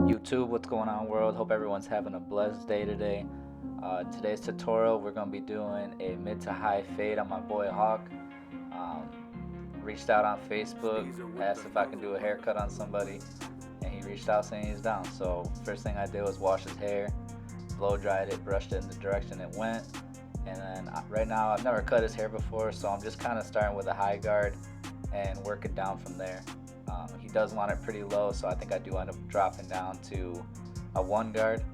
YouTube, what's going on, world? Hope everyone's having a blessed day today. In today's tutorial, we're going to be doing a mid to high fade on my boy Hawk. Um, Reached out on Facebook, asked if I can do a haircut on somebody, and he reached out saying he's down. So first thing I did was wash his hair, blow dried it, brushed it in the direction it went, and then right now I've never cut his hair before, so I'm just kind of starting with a high guard and working down from there. He does want it pretty low, so I think I do end up dropping down to a 1 guard.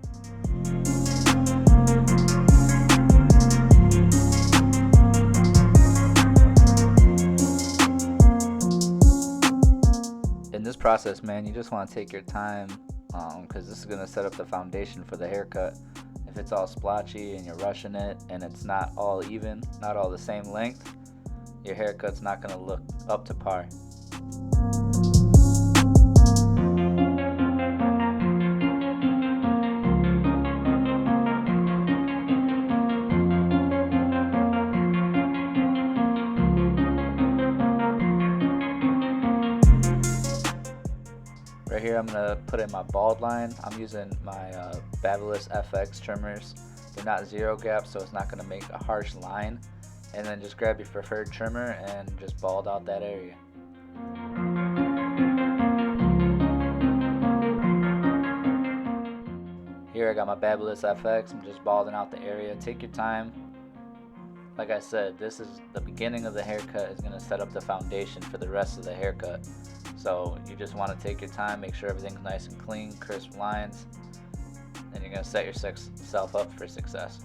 In this process, man, you just want to take your time, because this is going to set up the foundation for the haircut. If it's all splotchy and you're rushing it and it's not all even, not all the same length, your haircut's not going to look up to par. Right here I'm going to put in my bald line. I'm using my Fabulous FX trimmers. They're not zero gap, so it's not going to make a harsh line. And then just grab your preferred trimmer and just bald out that area. Here I got my Fabulous FX. I'm just balding out the area. Take your time. Like I said, this is the beginning of the haircut. Is going to set up the foundation for the rest of the haircut. So you just want to take your time, make sure everything's nice and clean, crisp lines, and you're going to set yourself up for success.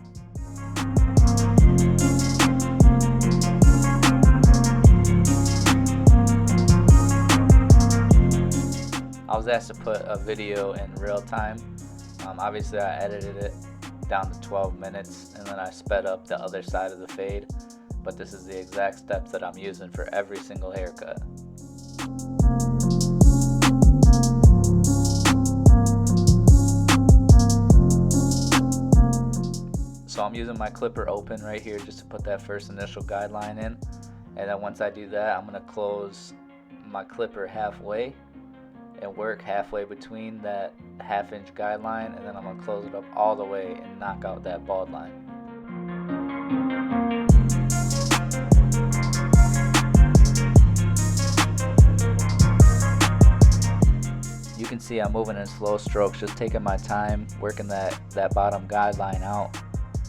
I was asked to put a video in real time. Obviously I edited it down to 12 minutes and then I sped up the other side of the fade, but this is the exact steps that I'm using for every single haircut. So I'm using my clipper open right here just to put that first initial guideline in, and then once I do that, I'm going to close my clipper halfway and work halfway between that half-inch guideline, and then I'm going to close it up all the way and knock out that bald line. You can see I'm moving in slow strokes, just taking my time, working that bottom guideline out,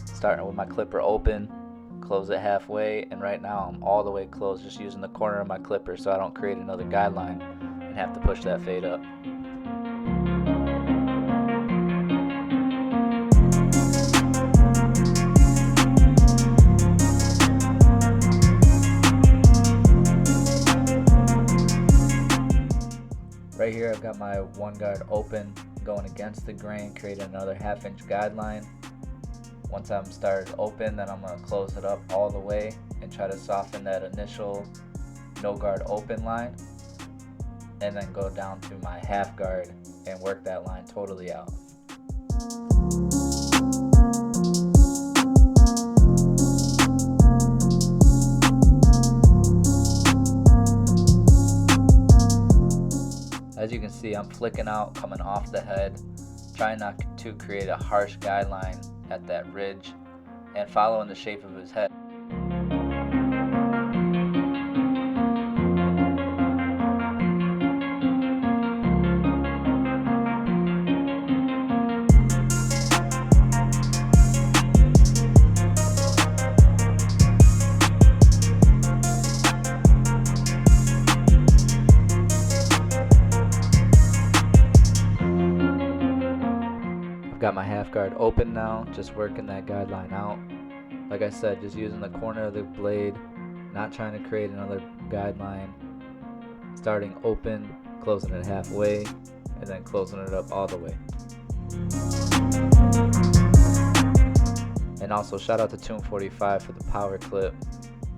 starting with my clipper open, close it halfway, and right now I'm all the way closed, just using the corner of my clipper so I don't create another guideline and have to push that fade up. Right here I've got my 1 guard open, going against the grain, creating another half-inch guideline. Once I'm started open, then I'm going to close it up all the way and try to soften that initial no guard open line, and then go down to my half guard and work that line totally out. As you can see, I'm flicking out, coming off the head, trying not to create a harsh guideline at that ridge, and following the shape of his head. Got my half guard open now, just working that guideline out. Like I said, just using the corner of the blade, not trying to create another guideline. Starting open, closing it halfway, and then closing it up all the way. And also shout out to Tune 45 for the power clip.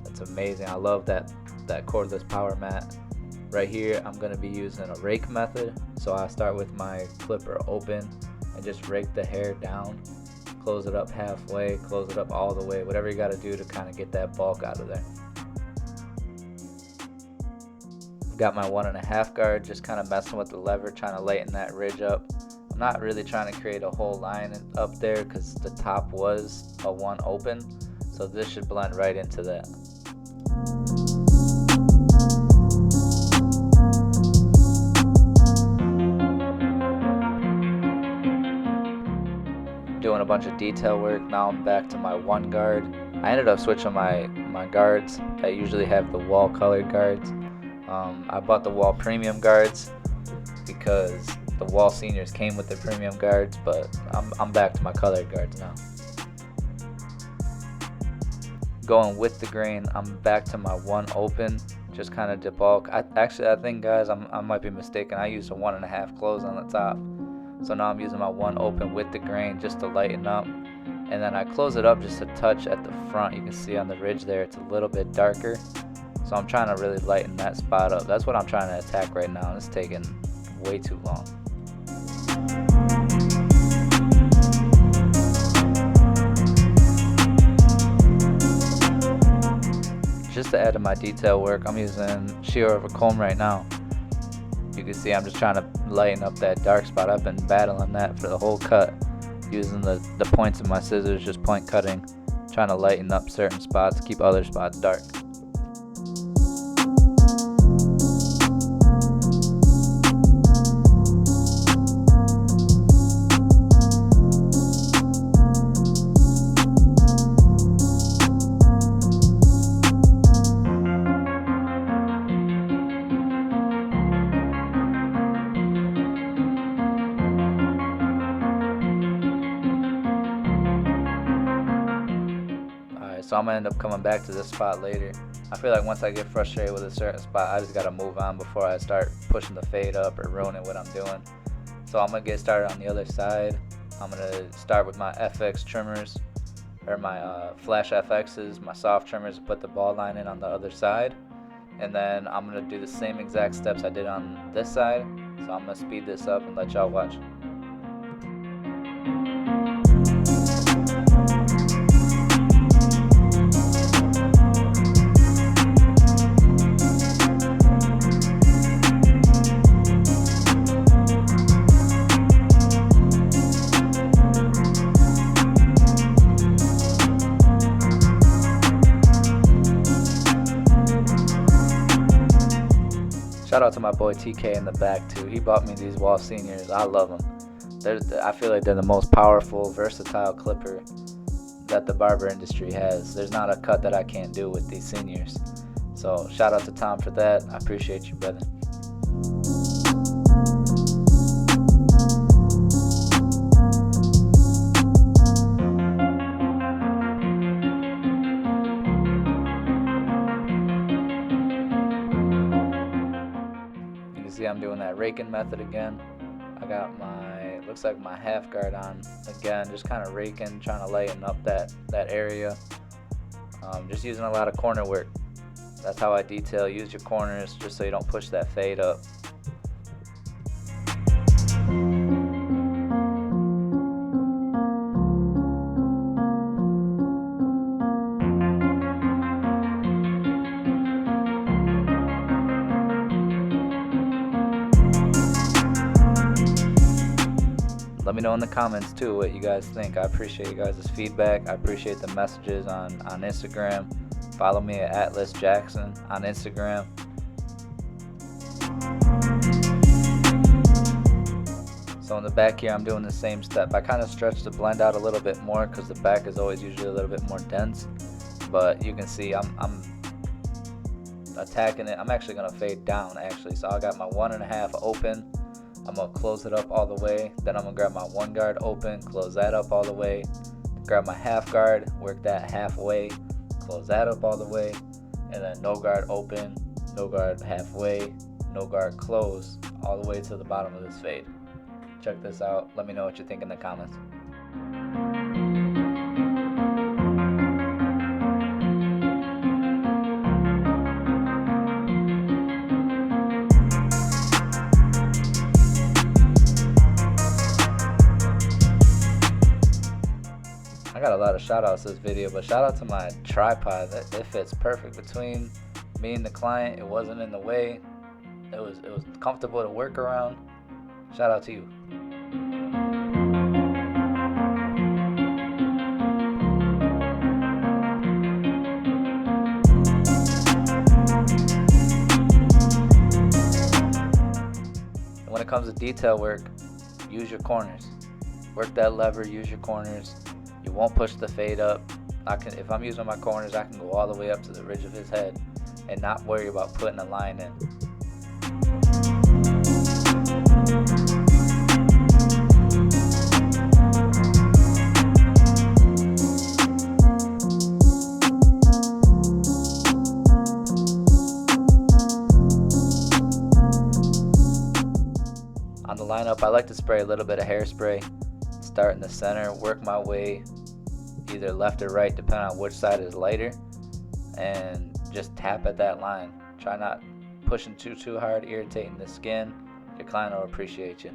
That's amazing. I love that cordless power mat. Right here I'm going to be using a rake method. So I start with my clipper open and just rake the hair down, close it up halfway, close it up all the way, whatever you got to do to kind of get that bulk out of there. Got my 1.5 guard, just kind of messing with the lever, trying to lighten that ridge up. I'm not really trying to create a whole line up there because the top was a one open, so this should blend right into that. Doing a bunch of detail work. Now I'm back to my one guard. I ended up switching my guards. I usually have the wall colored guards. I bought the wall premium guards because the wall seniors came with the premium guards, but I'm back to my colored guards now. Going with the grain, I'm back to my one open, just kind of debulk. I think, guys, I might be mistaken. I used a 1.5 close on the top. So now I'm using my one open with the grain just to lighten up. And then I close it up just a touch at the front. You can see on the ridge there, it's a little bit darker. So I'm trying to really lighten that spot up. That's what I'm trying to attack right now. It's taking way too long. Just to add to my detail work, I'm using shear over comb right now. You can see I'm just trying to lighten up that dark spot. I've been battling that for the whole cut, using the points of my scissors, just point cutting, trying to lighten up certain spots, keep other spots dark. So I'm gonna end up coming back to this spot later. I feel like once I get frustrated with a certain spot, I just gotta move on before I start pushing the fade up or ruining what I'm doing. So I'm gonna get started on the other side. I'm gonna start with my FX trimmers, or my Flash FXs, my soft trimmers, to put the ball line in on the other side. And then I'm gonna do the same exact steps I did on this side. So I'm gonna speed this up and let y'all watch. Shout out to my boy TK in the back too. He bought me these wall seniors. I love them. I feel like they're the most powerful, versatile clipper that the barber industry has. There's not a cut that I can't do with these seniors. So shout out to Tom for that. I appreciate you, brother. See, I'm doing that raking method again. I got my, looks like my half guard on again, just kind of raking, trying to lighten up that area. Just using a lot of corner work. That's how I detail. Use your corners just so you don't push that fade up. Let me know in the comments too what you guys think. I appreciate you guys' feedback. I appreciate the messages on Instagram. Follow me at Atlas Jackson on Instagram. So in the back here, I'm doing the same step. I kind of stretch the blend out a little bit more because the back is always usually a little bit more dense. But you can see I'm attacking it. I'm actually gonna fade down actually. So I got my 1.5 open. I'm gonna close it up all the way. Then I'm gonna grab my one guard open, close that up all the way. Grab my half guard, work that halfway, close that up all the way. And then no guard open, no guard halfway, no guard close, all the way to the bottom of this fade. Check this out. Let me know what you think in the comments. I got a lot of shout outs this video, but shout out to my tripod. It fits perfect between me and the client. It wasn't in the way. It was comfortable to work around. Shout out to you. comes to detail work, use your corners. Work that lever, use your corners. You won't push the fade up. If I'm using my corners, I can go all the way up to the ridge of his head and not worry about putting a line in. On the lineup, I like to spray a little bit of hairspray. Start in the center, work my way either left or right depending on which side is lighter, and just tap at that line. Try not pushing too hard, irritating the skin. Your client will appreciate you.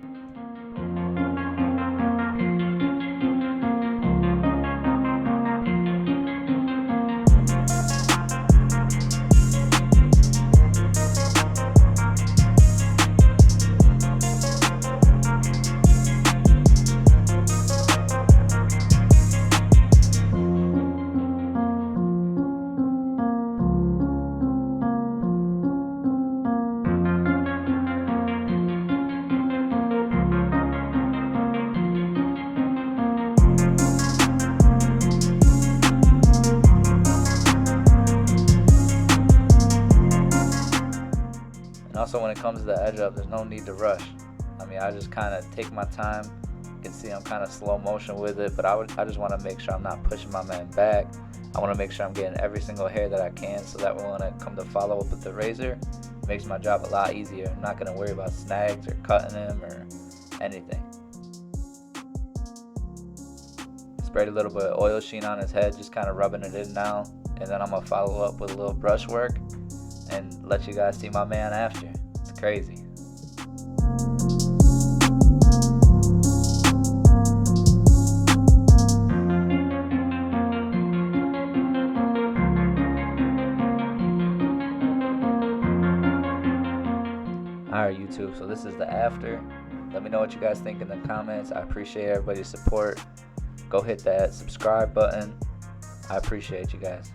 And also, when it comes to the edge up, there's no need to rush. I mean, I just kind of take my time. You can see I'm kind of slow motion with it, but I just want to make sure I'm not pushing my man back. I want to make sure I'm getting every single hair that I can, so that when I come to follow up with the razor, it makes my job a lot easier. I'm not going to worry about snags or cutting him or anything. Sprayed a little bit of oil sheen on his head, just kind of rubbing it in now, and then I'm going to follow up with a little brush work and let you guys see my man after. It's crazy. Alright, YouTube, so this is the after. Let me know what you guys think in the comments. I appreciate everybody's support. Go hit that subscribe button. I appreciate you guys.